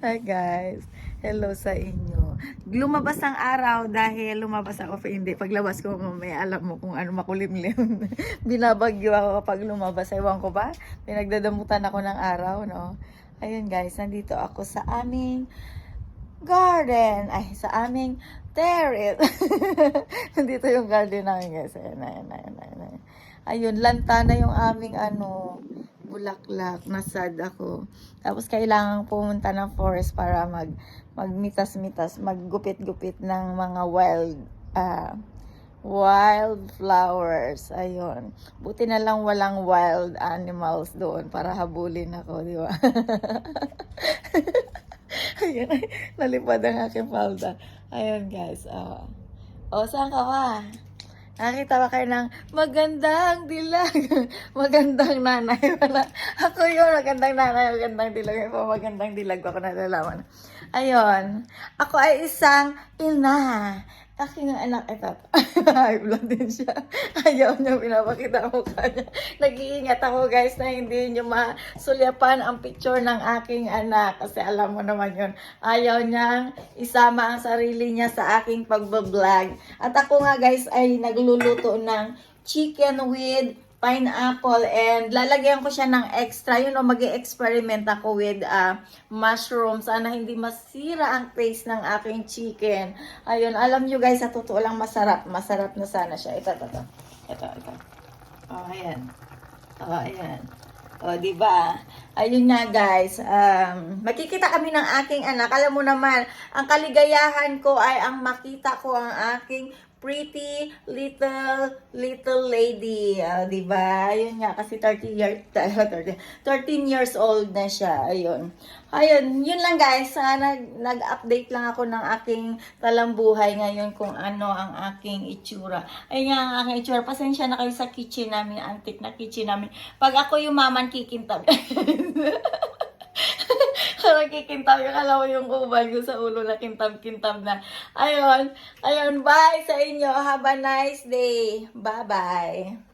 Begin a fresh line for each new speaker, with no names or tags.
Hi guys, hello sa inyo. Lumabas ang araw dahil lumabas ako hindi. Paglabas ko mamaya alam mo kung ano makulimlim. Binabagyo ako kapag lumabas. Ewan ko ba? Pinagdadamutan ako ng araw, no? Ayun guys, nandito ako sa aming garden. Ay, sa aming terrace. Nandito yung garden namin guys. Ayun. Ayun, lanta na yung aming bulaklak. Nasad ako. Tapos kailangan pumunta ng forest para magmitas-mitas, maggupit-gupit ng mga wild flowers. Ayun. Buti na lang walang wild animals doon para habulin ako, di ba? Ayun, nalipad ang aking palda. Ayun guys, saan ka ba? Nakita ba kayo ng magandang dilag? Magandang nanay. Wala. Ako yun, magandang nanay, magandang dilag. May pa magandang dilag ako nalalaman. Ayun. Ako ay isang ina. Aking anak, ito. High blood din siya. Ayaw niya, pinapakita ang mukha niya. Nag-iingat ako guys na hindi niyo masulyapan ang picture ng aking anak. Kasi alam mo naman yun. Ayaw niyang isama ang sarili niya sa aking pagbablog. At ako nga guys ay nagluluto ng chicken with pineapple and lalagyan ko siya ng extra, mag-experiment ako with mushroom. Sana hindi masira ang taste ng aking chicken. Ayun, alam nyo guys, sa totoo lang masarap na sana siya. Ito. Ayan. Ayan. Diba? Ayun nga guys, makikita kami ng aking anak. Alam mo naman, ang kaligayahan ko ay ang makita ko ang aking pretty little lady. Diba? Ayun nga, kasi 13 years old na siya. Ayun, yun lang guys. Nag-update lang ako ng aking talambuhay ngayon kung ano ang aking itsura. Ayun nga ang aking itsura. Pasensya na kayo sa kitchen namin, antique na kitchen namin. Pag ako yung maman, kikintab. Parang kikintab yung alam mo yung ubal ko sa ulo na kintab-kintab na. Ayun, bye sa inyo. Have a nice day. Bye-bye.